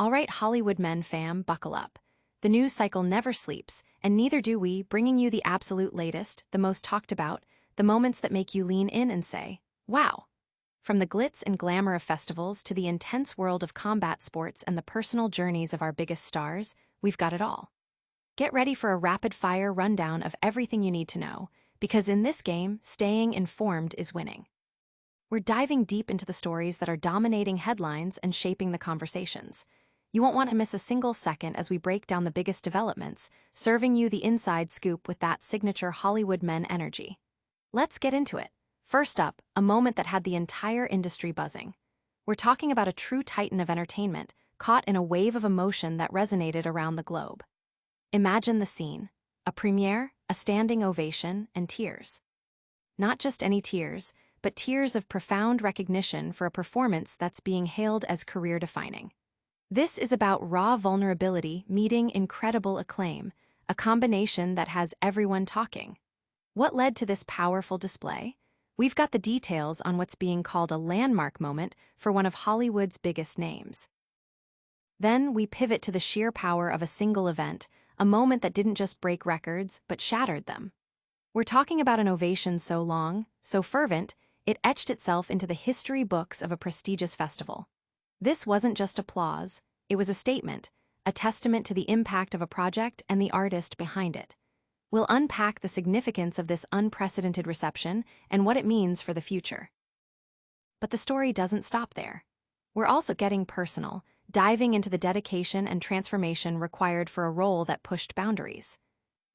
All right, Hollywood men fam, buckle up. The news cycle never sleeps, and neither do we, bringing you the absolute latest, the most talked about, the moments that make you lean in and say, wow. From the glitz and glamour of festivals to the intense world of combat sports and the personal journeys of our biggest stars, we've got it all. Get ready for a rapid-fire rundown of everything you need to know, because in this game, staying informed is winning. We're diving deep into the stories that are dominating headlines and shaping the conversations. You won't want to miss a single second as we break down the biggest developments, serving you the inside scoop with that signature Hollywood men energy. Let's get into it. First up, a moment that had the entire industry buzzing. We're talking about a true titan of entertainment, caught in a wave of emotion that resonated around the globe. Imagine the scene: a premiere, a standing ovation, and tears. Not just any tears, but tears of profound recognition for a performance that's being hailed as career-defining. This is about raw vulnerability meeting incredible acclaim, a combination that has everyone talking. What led to this powerful display? We've got the details on what's being called a landmark moment for one of Hollywood's biggest names. Then we pivot to the sheer power of a single event, a moment that didn't just break records, but shattered them. We're talking about an ovation so long, so fervent, it etched itself into the history books of a prestigious festival. This wasn't just applause, it was a statement, a testament to the impact of a project and the artist behind it. We'll unpack the significance of this unprecedented reception and what it means for the future. But the story doesn't stop there. We're also getting personal, diving into the dedication and transformation required for a role that pushed boundaries.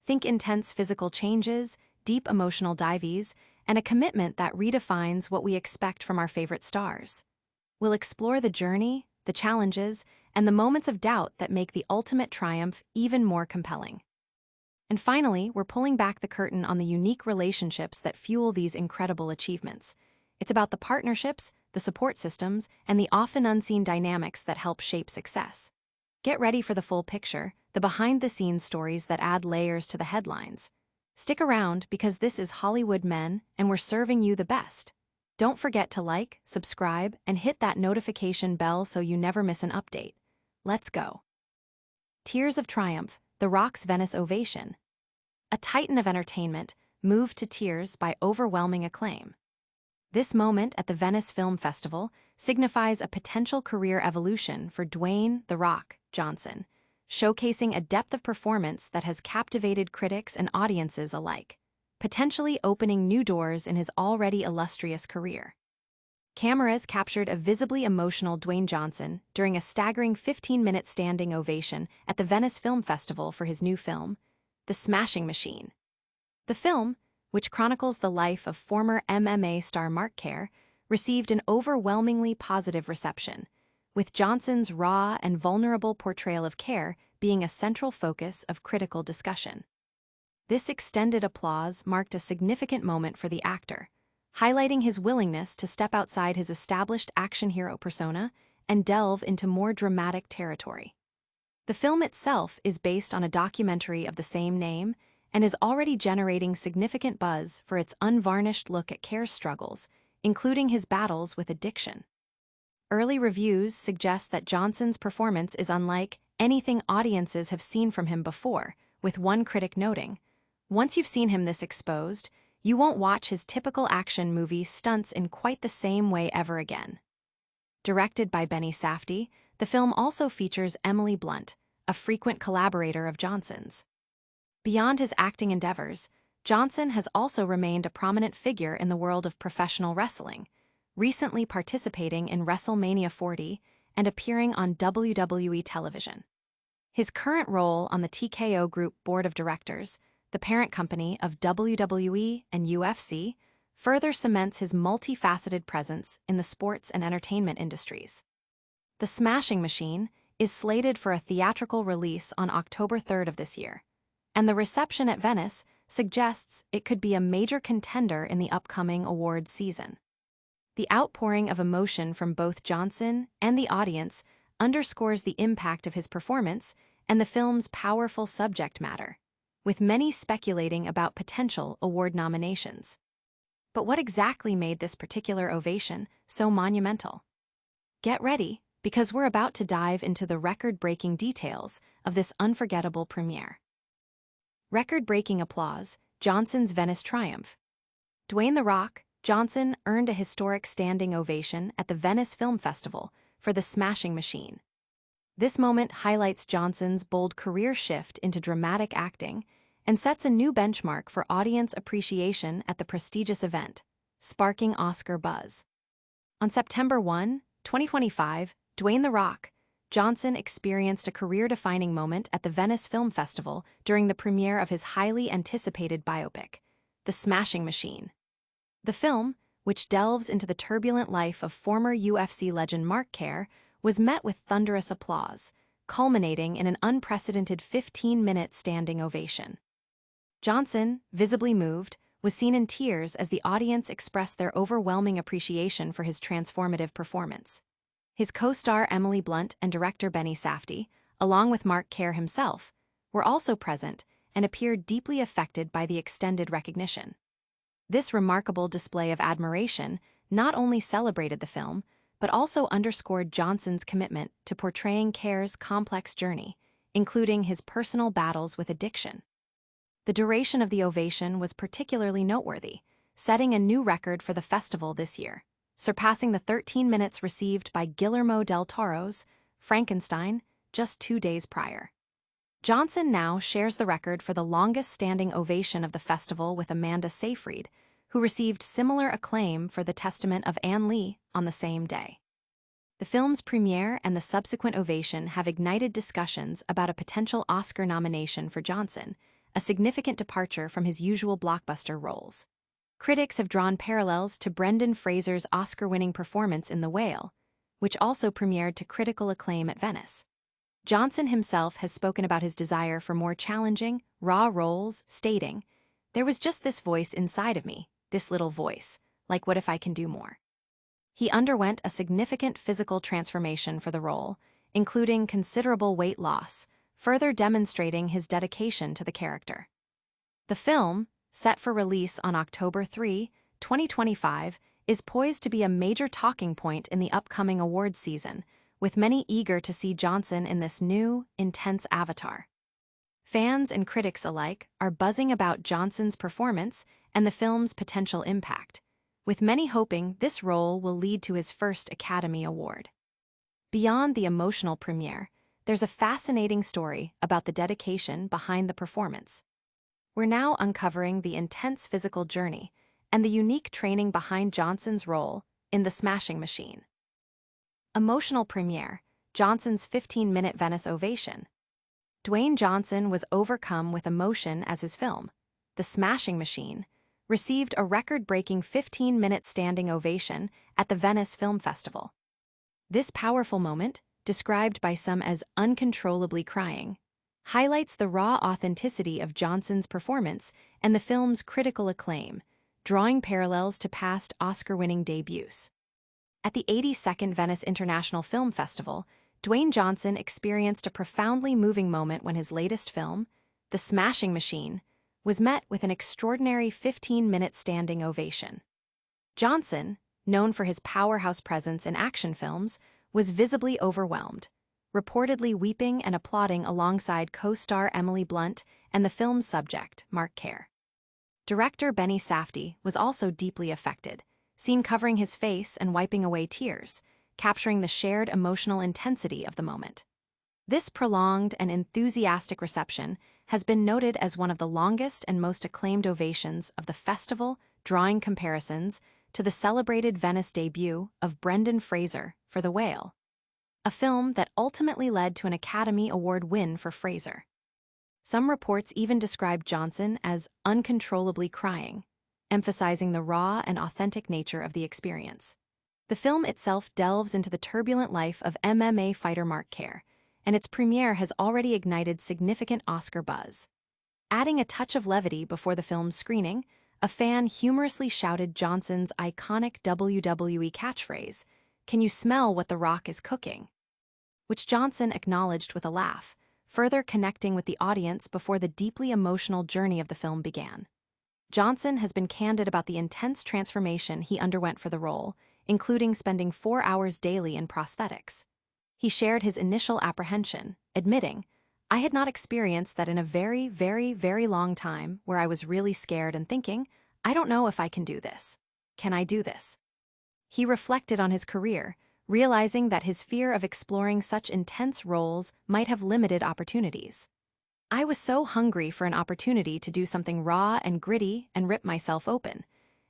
Think intense physical changes, deep emotional dives, and a commitment that redefines what we expect from our favorite stars. We'll explore the journey, the challenges, and the moments of doubt that make the ultimate triumph even more compelling. And finally, we're pulling back the curtain on the unique relationships that fuel these incredible achievements. It's about the partnerships, the support systems, and the often unseen dynamics that help shape success. Get ready for the full picture, the behind-the-scenes stories that add layers to the headlines. Stick around because this is Hollywood Men, and we're serving you the best. Don't forget to like, subscribe, and hit that notification bell so you never miss an update. Let's go. Tears of Triumph, The Rock's Venice Ovation. A titan of entertainment, moved to tears by overwhelming acclaim. This moment at the Venice Film Festival signifies a potential career evolution for Dwayne The Rock Johnson, showcasing a depth of performance that has captivated critics and audiences alike, potentially opening new doors in his already illustrious career. Cameras captured a visibly emotional Dwayne Johnson during a staggering 15-minute standing ovation at the Venice Film Festival for his new film, The Smashing Machine. The film, which chronicles the life of former MMA star Kerr, received an overwhelmingly positive reception, with Johnson's raw and vulnerable portrayal of Kerr being a central focus of critical discussion. This extended applause marked a significant moment for the actor, highlighting his willingness to step outside his established action hero persona and delve into more dramatic territory. The film itself is based on a documentary of the same name and is already generating significant buzz for its unvarnished look at Kerr's struggles, including his battles with addiction. Early reviews suggest that Johnson's performance is unlike anything audiences have seen from him before, with one critic noting, "Once you've seen him this exposed, you won't watch his typical action movie stunts in quite the same way ever again." Directed by Safdie, the film also features Emily Blunt, a frequent collaborator of Johnson's. Beyond his acting endeavors, Johnson has also remained a prominent figure in the world of professional wrestling, recently participating in WrestleMania 40 and appearing on WWE television. His current role on the TKO Group Board of Directors, the parent company of WWE and UFC, further cements his multifaceted presence in the sports and entertainment industries. The Smashing Machine is slated for a theatrical release on October 3rd of this year, and the reception at Venice suggests it could be a major contender in the upcoming awards season. The outpouring of emotion from both Johnson and the audience underscores the impact of his performance and the film's powerful subject matter, with many speculating about potential award nominations. But what exactly made this particular ovation so monumental? Get ready, because we're about to dive into the record-breaking details of this unforgettable premiere. Record-breaking applause, Johnson's Venice triumph. Dwayne The Rock Johnson earned a historic standing ovation at the Venice Film Festival for The Smashing Machine. This moment highlights Johnson's bold career shift into dramatic acting and sets a new benchmark for audience appreciation at the prestigious event, sparking Oscar buzz. On September 1, 2025, Dwayne The Rock Johnson experienced a career-defining moment at the Venice Film Festival during the premiere of his highly anticipated biopic, The Smashing Machine. The film, which delves into the turbulent life of former UFC legend Kerr, was met with thunderous applause, culminating in an unprecedented 15-minute standing ovation. Johnson, visibly moved, was seen in tears as the audience expressed their overwhelming appreciation for his transformative performance. His co-star Emily Blunt and director Safdie, along with Kerr himself, were also present and appeared deeply affected by the extended recognition. This remarkable display of admiration not only celebrated the film, but also underscored Johnson's commitment to portraying Kerr's complex journey, including his personal battles with addiction. The duration of the ovation was particularly noteworthy, setting a new record for the festival this year, surpassing the 13 minutes received by Guillermo del Toro's Frankenstein just 2 days prior. Johnson now shares the record for the longest-standing ovation of the festival with Amanda Seyfried, who received similar acclaim for The Testament of Anne Lee on the same day. The film's premiere and the subsequent ovation have ignited discussions about a potential Oscar nomination for Johnson, a significant departure from his usual blockbuster roles. Critics have drawn parallels to Brendan Fraser's Oscar-winning performance in The Whale, which also premiered to critical acclaim at Venice. Johnson himself has spoken about his desire for more challenging, raw roles, stating, "There was just this voice inside of me, this little voice, like what if I can do more?" He underwent a significant physical transformation for the role, including considerable weight loss, further demonstrating his dedication to the character. The film, set for release on October 3, 2025, is poised to be a major talking point in the upcoming awards season, with many eager to see Johnson in this new, intense avatar. Fans and critics alike are buzzing about Johnson's performance and the film's potential impact, with many hoping this role will lead to his first Academy Award. Beyond the emotional premiere, there's a fascinating story about the dedication behind the performance. We're now uncovering the intense physical journey and the unique training behind Johnson's role in The Smashing Machine. Emotional premiere, Johnson's 15-minute Venice ovation. Dwayne Johnson was overcome with emotion as his film, The Smashing Machine, received a record-breaking 15-minute standing ovation at the Venice Film Festival. This powerful moment, described by some as uncontrollably crying, highlights the raw authenticity of Johnson's performance and the film's critical acclaim, drawing parallels to past Oscar-winning debuts. At the 82nd Venice International Film Festival, Dwayne Johnson experienced a profoundly moving moment when his latest film, The Smashing Machine, was met with an extraordinary 15-minute standing ovation. Johnson, known for his powerhouse presence in action films, was visibly overwhelmed, reportedly weeping and applauding alongside co-star Emily Blunt and the film's subject, Kerr. Director Safdie was also deeply affected, seen covering his face and wiping away tears, capturing the shared emotional intensity of the moment. This prolonged and enthusiastic reception has been noted as one of the longest and most acclaimed ovations of the festival, drawing comparisons to the celebrated Venice debut of Brendan Fraser for The Whale, a film that ultimately led to an Academy Award win for Fraser. Some reports even describe Johnson as uncontrollably crying, emphasizing the raw and authentic nature of the experience. The film itself delves into the turbulent life of MMA fighter Kerr, and its premiere has already ignited significant Oscar buzz. Adding a touch of levity before the film's screening, a fan humorously shouted Johnson's iconic WWE catchphrase, "Can you smell what The Rock is cooking?" which Johnson acknowledged with a laugh, further connecting with the audience before the deeply emotional journey of the film began. Johnson has been candid about the intense transformation he underwent for the role, including spending 4 hours daily in prosthetics. He shared his initial apprehension, admitting, "I had not experienced that in a very, very, very long time, where I was really scared and thinking, I don't know if I can do this. Can I do this?" He reflected on his career, realizing that his fear of exploring such intense roles might have limited opportunities. "I was so hungry for an opportunity to do something raw and gritty and rip myself open.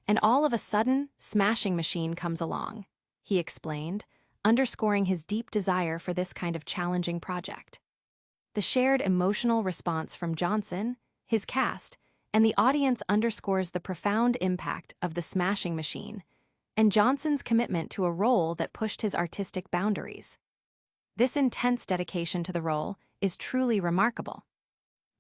And all of a sudden, Smashing Machine comes along," he explained, underscoring his deep desire for this kind of challenging project. The shared emotional response from Johnson, his cast, and the audience underscores the profound impact of the Smashing Machine and Johnson's commitment to a role that pushed his artistic boundaries. This intense dedication to the role is truly remarkable.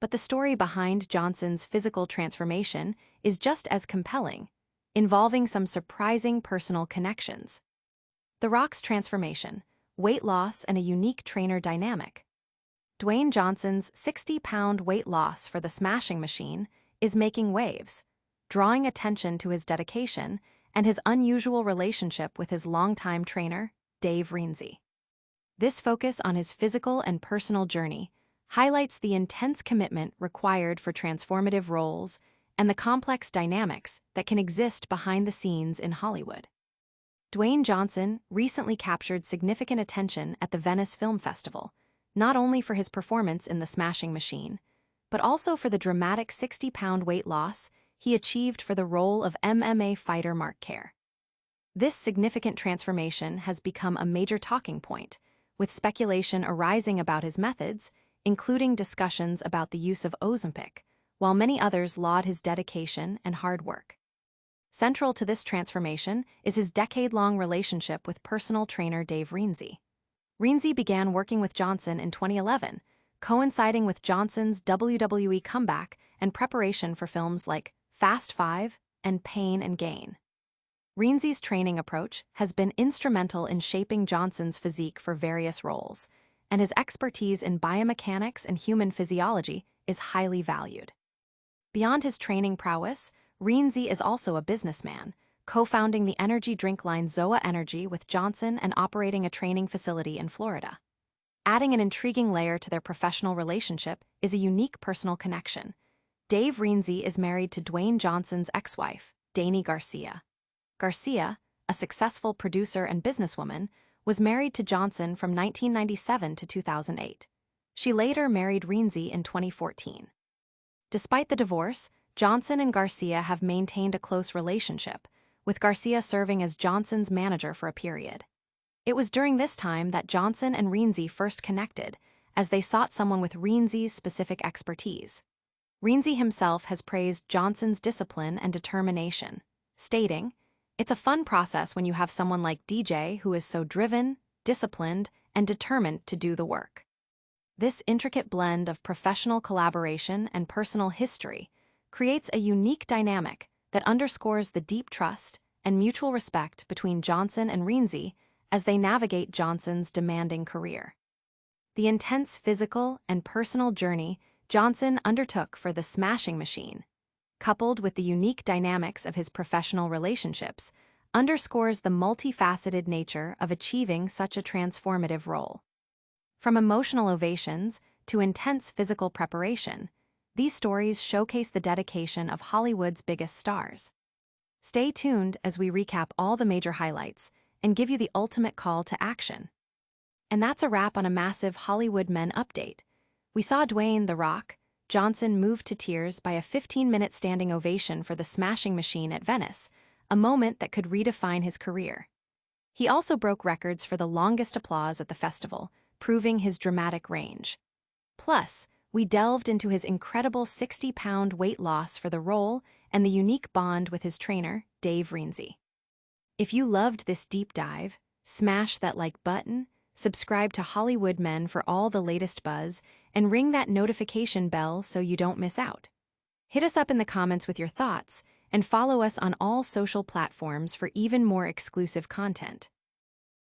But the story behind Johnson's physical transformation is just as compelling, involving some surprising personal connections. The Rock's transformation, weight loss, and a unique trainer dynamic. Dwayne Johnson's 60-pound weight loss for the Smashing Machine is making waves, drawing attention to his dedication and his unusual relationship with his longtime trainer, Dave Rienzi. This focus on his physical and personal journey highlights the intense commitment required for transformative roles and the complex dynamics that can exist behind the scenes in Hollywood. Dwayne Johnson recently captured significant attention at the Venice Film Festival, not only for his performance in The Smashing Machine, but also for the dramatic 60-pound weight loss he achieved for the role of MMA fighter Kerr. This significant transformation has become a major talking point, with speculation arising about his methods, including discussions about the use of Ozempic, while many others laud his dedication and hard work. Central to this transformation is his decade-long relationship with personal trainer Dave Rienzi. Rienzi began working with Johnson in 2011, coinciding with Johnson's WWE comeback and preparation for films like Fast Five and Pain and Gain. Rienzi's training approach has been instrumental in shaping Johnson's physique for various roles, and his expertise in biomechanics and human physiology is highly valued. Beyond his training prowess, Rienzi is also a businessman, co-founding the energy drink line Zoa Energy with Johnson and operating a training facility in Florida. Adding an intriguing layer to their professional relationship is a unique personal connection. Dave Rienzi is married to Dwayne Johnson's ex-wife, Dani Garcia. Garcia, a successful producer and businesswoman, was married to Johnson from 1997 to 2008. She later married Rienzi in 2014. Despite the divorce, Johnson and Garcia have maintained a close relationship, with Garcia serving as Johnson's manager for a period. It was during this time that Johnson and Rienzi first connected, as they sought someone with Rienzi's specific expertise. Rienzi himself has praised Johnson's discipline and determination, stating, "It's a fun process when you have someone like DJ who is so driven, disciplined, and determined to do the work." This intricate blend of professional collaboration and personal history creates a unique dynamic that underscores the deep trust and mutual respect between Johnson and Rienzi as they navigate Johnson's demanding career. The intense physical and personal journey Johnson undertook for the Smashing Machine, coupled with the unique dynamics of his professional relationships, underscores the multifaceted nature of achieving such a transformative role. From emotional ovations to intense physical preparation, these stories showcase the dedication of Hollywood's biggest stars. Stay tuned as we recap all the major highlights and give you the ultimate call to action. And that's a wrap on a massive Hollywood men update. We saw Dwayne The Rock Johnson moved to tears by a 15-minute standing ovation for the Smashing Machine at Venice, a moment that could redefine his career. He also broke records for the longest applause at the festival, proving his dramatic range. Plus, we delved into his incredible 60-pound weight loss for the role and the unique bond with his trainer, Dave Rienzi. If you loved this deep dive, smash that like button, subscribe to Hollywood Men for all the latest buzz, and ring that notification bell so you don't miss out. Hit us up in the comments with your thoughts, and follow us on all social platforms for even more exclusive content.